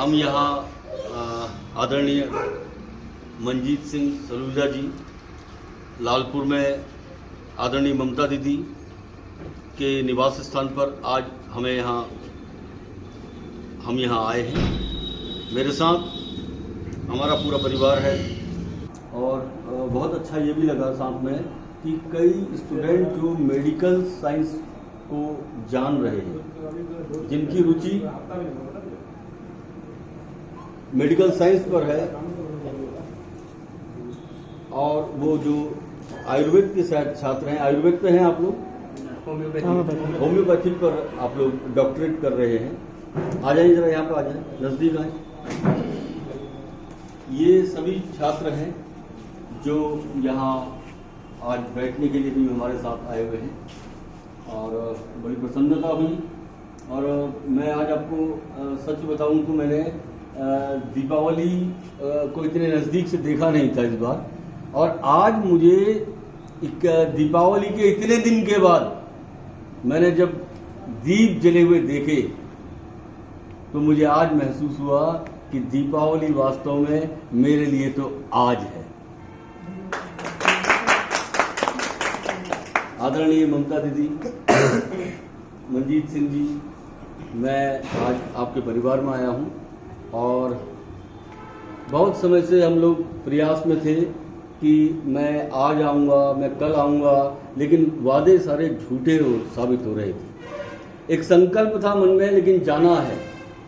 हम यहाँ आदरणीय मंजीत सिंह सलूजा जी, लालपुर में आदरणीय ममता दीदी के निवास स्थान पर आज हम यहाँ आए हैं। मेरे साथ हमारा पूरा परिवार है और बहुत अच्छा ये भी लगा साथ में कि कई स्टूडेंट जो मेडिकल साइंस को जान रहे हैं, जिनकी रुचि मेडिकल साइंस पर है और वो जो आयुर्वेद के शायद छात्र हैं, आयुर्वेद पे हैं आप लोग, होम्योपैथी पर आप लोग डॉक्टरेट कर रहे हैं। आ जाइए जरा यहाँ पर, आ जाए, नज़दीक आए। ये सभी छात्र हैं जो यहाँ आज बैठने के लिए भी हमारे साथ आए हुए हैं और बड़ी प्रसन्नता हुई। और मैं आज आपको सच बताऊं तो मैंने दीपावली को इतने नज़दीक से देखा नहीं था इस बार, और आज मुझे दीपावली के इतने दिन के बाद मैंने जब दीप जले हुए देखे तो मुझे आज महसूस हुआ कि दीपावली वास्तव में मेरे लिए तो आज है। आदरणीय ममता दीदी, मंजीत सिंह जी, मैं आज आपके परिवार में आया हूं और बहुत समय से हम लोग प्रयास में थे कि मैं आज आऊँगा, मैं कल आऊँगा, लेकिन वादे सारे झूठे साबित हो रहे थे। एक संकल्प था मन में, लेकिन जाना है,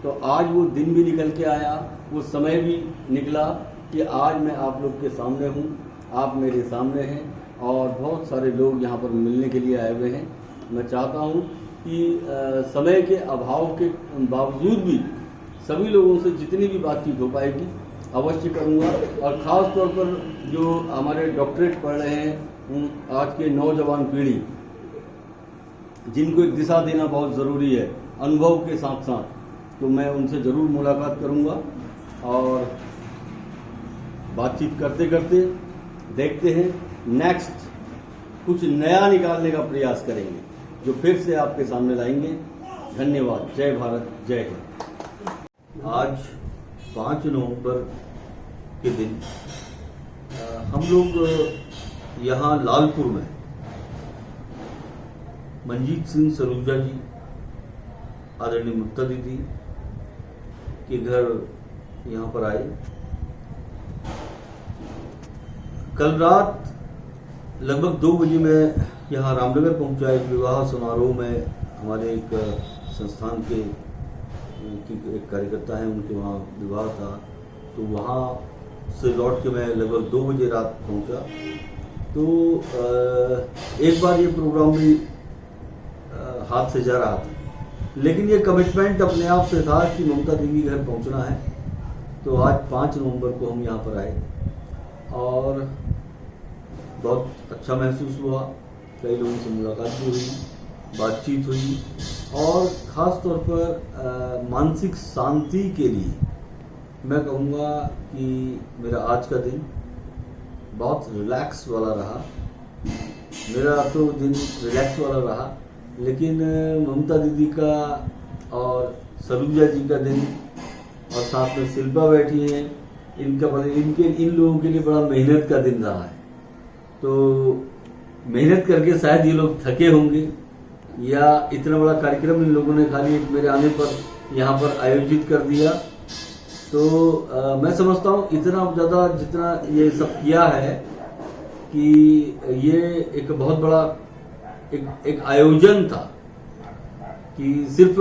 तो आज वो दिन भी निकल के आया, वो समय भी निकला कि आज मैं आप लोग के सामने हूँ, आप मेरे सामने हैं और बहुत सारे लोग यहाँ पर मिलने के लिए आए हुए हैं। मैं चाहता हूँ कि समय के अभाव के बावजूद भी सभी लोगों से जितनी भी बातचीत हो पाएगी अवश्य करूँगा, और ख़ास तौर पर जो हमारे डॉक्टरेट पढ़ रहे हैं, आज के नौजवान पीढ़ी, जिनको एक दिशा देना बहुत ज़रूरी है अनुभव के साथ साथ, तो मैं उनसे ज़रूर मुलाकात करूँगा और बातचीत करते करते देखते हैं नेक्स्ट कुछ नया निकालने का प्रयास करेंगे, जो फिर से आपके सामने लाएंगे। धन्यवाद। जय भारत, जय हिंद। आज 5 नवंबर के दिन हम लोग यहाँ लालपुर में मंजीत सिंह सलूजा जी, आदरणीय ममता दीदी के घर यहाँ पर आए। कल रात लगभग 2 बजे मैं यहाँ रामनगर पहुँचा। एक विवाह समारोह में हमारे एक संस्थान के एक कार्यकर्ता हैं, उनके वहाँ विवाह था, तो वहाँ से लौट के मैं लगभग 2 बजे रात पहुँचा। तो एक बार ये प्रोग्राम भी हाथ से जा रहा था, लेकिन ये कमिटमेंट अपने आप से था कि ममता दीदी घर पहुँचना है। तो आज 5 नवंबर को हम यहाँ पर आए और बहुत अच्छा महसूस हुआ। कई लोगों से मुलाकात भी हुई, बातचीत हुई और ख़ास तौर पर मानसिक शांति के लिए मैं कहूँगा कि मेरा आज का दिन बहुत रिलैक्स वाला रहा। मेरा तो दिन रिलैक्स वाला रहा, लेकिन ममता दीदी का और सलूजा जी का दिन, और साथ में शिल्पा बैठी हैं, इन लोगों के लिए बड़ा मेहनत का दिन रहा है। तो मेहनत करके शायद ये लोग थके होंगे, या इतना बड़ा कार्यक्रम इन लोगों ने खाली मेरे आने पर यहाँ पर आयोजित कर दिया। तो मैं समझता हूँ इतना ज़्यादा जितना ये सब किया है कि ये एक बहुत बड़ा एक आयोजन था, कि सिर्फ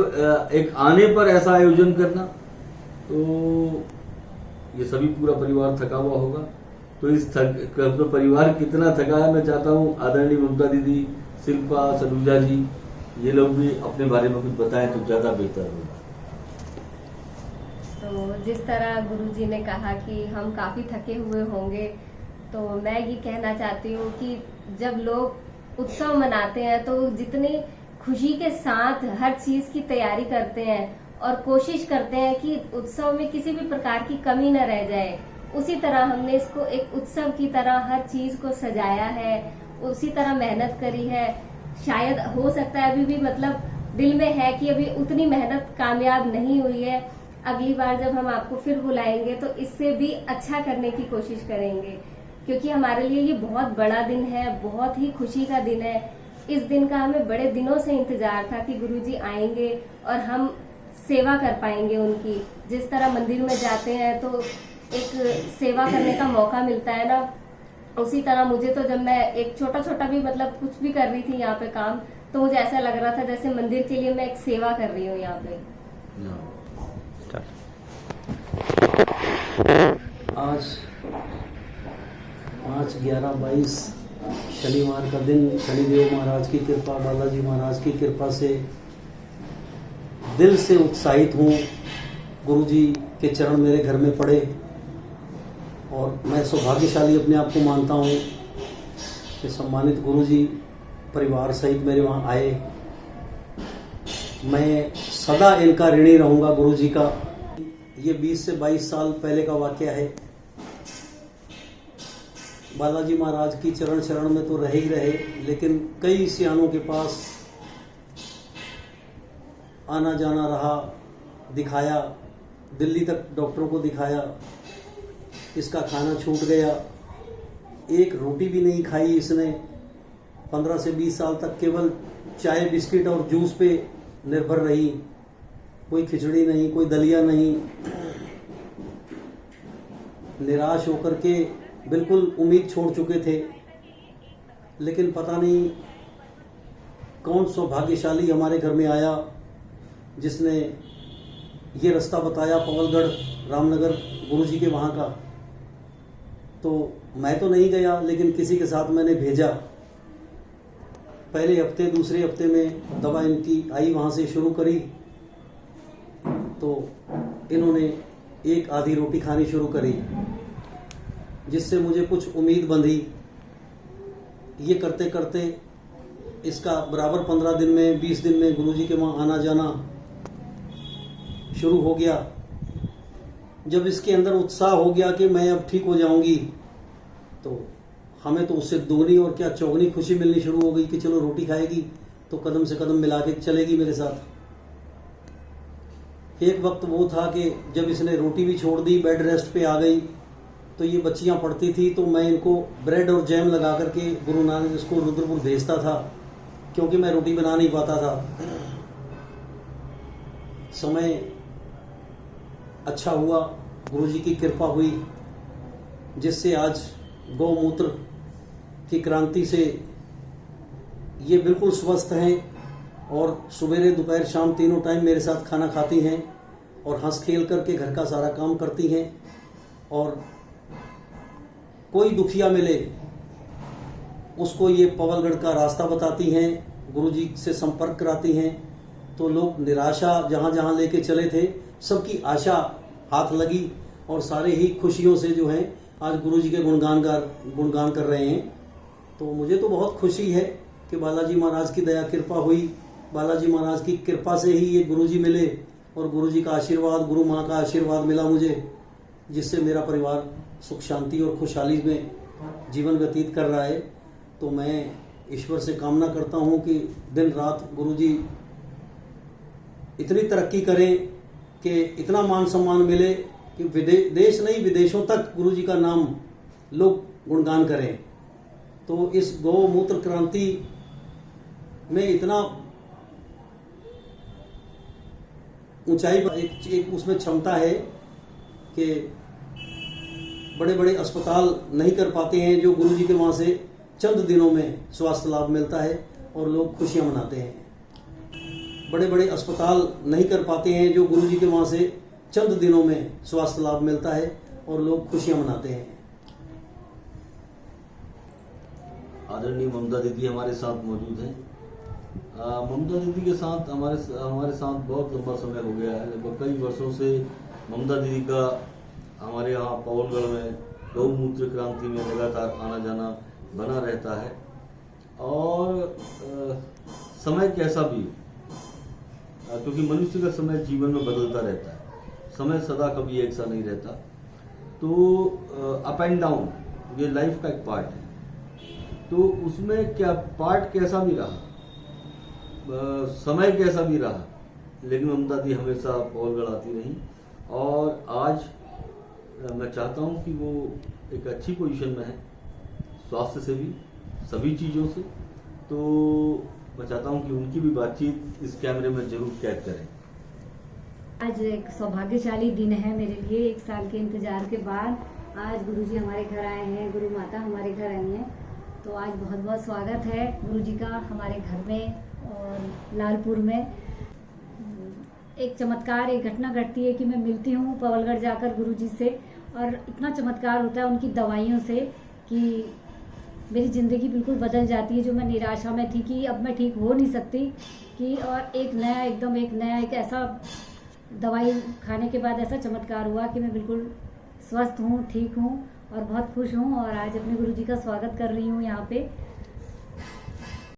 एक आने पर ऐसा आयोजन करना, तो ये सभी पूरा परिवार थका हुआ होगा। तो इस तो परिवार कितना थका है, मैं चाहता हूँ आदरणीय ममता दीदी, शिल्पा, सलूजा जी, ये लोग भी अपने बारे में कुछ बताएं तो ज़्यादा बेहतर होगा। तो जिस तरह गुरुजी ने कहा कि हम काफ़ी थके हुए होंगे, तो मैं ये कहना चाहती हूँ कि जब लोग उत्सव मनाते हैं तो जितनी खुशी के साथ हर चीज़ की तैयारी करते हैं और कोशिश करते हैं कि उत्सव में किसी भी प्रकार की कमी न रह जाए, उसी तरह हमने इसको एक उत्सव की तरह हर चीज को सजाया है, उसी तरह मेहनत करी है। शायद हो सकता है अभी भी मतलब दिल में है कि अभी उतनी मेहनत कामयाब नहीं हुई है, अगली बार जब हम आपको फिर बुलाएंगे तो इससे भी अच्छा करने की कोशिश करेंगे, क्योंकि हमारे लिए ये बहुत बड़ा दिन है, बहुत ही खुशी का दिन है। इस दिन का हमें बड़े दिनों से इंतजार था कि गुरुजी आएंगे और हम सेवा कर पाएंगे उनकी। जिस तरह मंदिर में जाते हैं तो एक सेवा करने का मौका मिलता है ना, उसी तरह मुझे तो जब मैं एक छोटा छोटा भी मतलब कुछ भी कर रही थी यहाँ पे काम, तो मुझे ऐसा लग रहा था जैसे मंदिर के लिए मैं एक सेवा कर रही हूँ यहाँ पे। आज 5/11/22 शनिवार का दिन, शनिदेव महाराज की कृपा, बालाजी महाराज की कृपा से दिल से उत्साहित हूँ। गुरुजी के चरण मेरे घर में पड़े और मैं सौभाग्यशाली अपने आप को मानता हूँ कि सम्मानित गुरुजी परिवार सहित मेरे वहाँ आए। मैं सदा इनका ऋणी रहूँगा गुरुजी का। ये 20 से 22 साल पहले का वाकया है। बालाजी महाराज की चरण शरण में तो रहे ही रहे, लेकिन कई सियानों के पास आना जाना रहा, दिखाया, दिल्ली तक डॉक्टरों को दिखाया, इसका खाना छूट गया, एक रोटी भी नहीं खाई इसने। 15 से 20 साल तक केवल चाय बिस्किट और जूस पे निर्भर रही, कोई खिचड़ी नहीं, कोई दलिया नहीं। निराश होकर के बिल्कुल उम्मीद छोड़ चुके थे, लेकिन पता नहीं कौन सौभाग्यशाली हमारे घर में आया जिसने ये रास्ता बताया पवलगढ़ रामनगर गुरुजी के वहाँ का। तो मैं तो नहीं गया, लेकिन किसी के साथ मैंने भेजा। पहले हफ्ते, दूसरे हफ्ते में दवा इनकी आई, वहाँ से शुरू करी तो इन्होंने एक आधी रोटी खानी शुरू करी, जिससे मुझे कुछ उम्मीद बंधी। ये करते करते इसका बराबर 15 दिन में, 20 दिन में गुरुजी के वहाँ आना जाना शुरू हो गया। जब इसके अंदर उत्साह हो गया कि मैं अब ठीक हो जाऊंगी, तो हमें तो उससे दोगुनी और क्या चौगुनी खुशी मिलनी शुरू हो गई कि चलो रोटी खाएगी तो कदम से कदम मिला के चलेगी मेरे साथ। एक वक्त वो था कि जब इसने रोटी भी छोड़ दी, बेड रेस्ट पे आ गई, तो ये बच्चियां पढ़ती थी तो मैं इनको ब्रेड और जैम लगा करके गुरु नानक स्कूल रुद्रपुर भेजता था, क्योंकि मैं रोटी बना नहीं पाता था। समय अच्छा हुआ, गुरुजी की कृपा हुई, जिससे आज गौमूत्र की क्रांति से ये बिल्कुल स्वस्थ हैं और सुबह दोपहर शाम तीनों टाइम मेरे साथ खाना खाती हैं और हंस खेल करके घर का सारा काम करती हैं। और कोई दुखिया मिले उसको ये पवलगढ़ का रास्ता बताती हैं, गुरुजी से संपर्क कराती हैं। तो लोग निराशा जहाँ जहाँ लेके चले थे, सबकी आशा हाथ लगी और सारे ही खुशियों से जो है आज गुरुजी के गुणगान कर रहे हैं। तो मुझे तो बहुत खुशी है कि बालाजी महाराज की दया कृपा हुई, बालाजी महाराज की कृपा से ही ये गुरुजी मिले और गुरुजी का आशीर्वाद, गुरु माँ का आशीर्वाद मिला मुझे, जिससे मेरा परिवार सुख शांति और खुशहाली में जीवन व्यतीत कर रहा है। तो मैं ईश्वर से कामना करता हूँ कि दिन रात गुरुजी इतनी तरक्की करें कि इतना मान सम्मान मिले कि देश नहीं विदेशों तक गुरुजी का नाम लोग गुणगान करें। तो इस गौमूत्र क्रांति में इतना ऊंचाई, एक उसमें क्षमता है कि बड़े बड़े अस्पताल नहीं कर पाते हैं जो गुरुजी के वहाँ से चंद दिनों में स्वास्थ्य लाभ मिलता है और लोग खुशियां मनाते हैं। बड़े बड़े अस्पताल नहीं कर पाते हैं जो गुरुजी के वहाँ से चंद दिनों में स्वास्थ्य लाभ मिलता है और लोग खुशियां मनाते हैं। आदरणीय ममता दीदी हमारे साथ मौजूद हैं। ममता दीदी के साथ हमारे साथ बहुत लंबा समय हो गया है, लगभग कई वर्षों से ममता दीदी का हमारे यहाँ पवलगढ़ में गौमूत्र क्रांति में लगातार आना जाना बना रहता है। और समय कैसा भी, क्योंकि मनुष्य का समय जीवन में बदलता रहता है, समय सदा कभी एक सा नहीं रहता। तो अप एंड डाउन ये लाइफ का एक पार्ट है। तो उसमें क्या पार्ट कैसा भी रहा, समय कैसा भी रहा, लेकिन ममता दी हमेशा पवलगढ़ आती रही और आज मैं चाहता हूँ कि वो एक अच्छी पोजीशन में है, स्वास्थ्य से भी, सभी चीज़ों से। तो मैं चाहता हूँ कि उनकी भी बातचीत इस कैमरे में जरूर कैद करें। आज एक सौभाग्यशाली दिन है मेरे लिए। 1 साल के इंतजार के बाद आज गुरुजी हमारे घर आए हैं, गुरु माता हमारे घर आई हैं। तो आज बहुत बहुत स्वागत है गुरुजी का हमारे घर में और लालपुर में। एक चमत्कार, एक घटना घटती है कि मैं मिलती हूँ पवलगढ़ जाकर गुरुजी से, और इतना चमत्कार होता है उनकी दवाइयों से कि मेरी ज़िंदगी बिल्कुल बदल जाती है। जो मैं निराशा में थी कि अब मैं ठीक हो नहीं सकती, कि और एक नया एक ऐसा दवाई खाने के बाद ऐसा चमत्कार हुआ कि मैं बिल्कुल स्वस्थ हूँ, ठीक हूँ और बहुत खुश हूँ। और आज अपने गुरुजी का स्वागत कर रही हूँ यहाँ पे।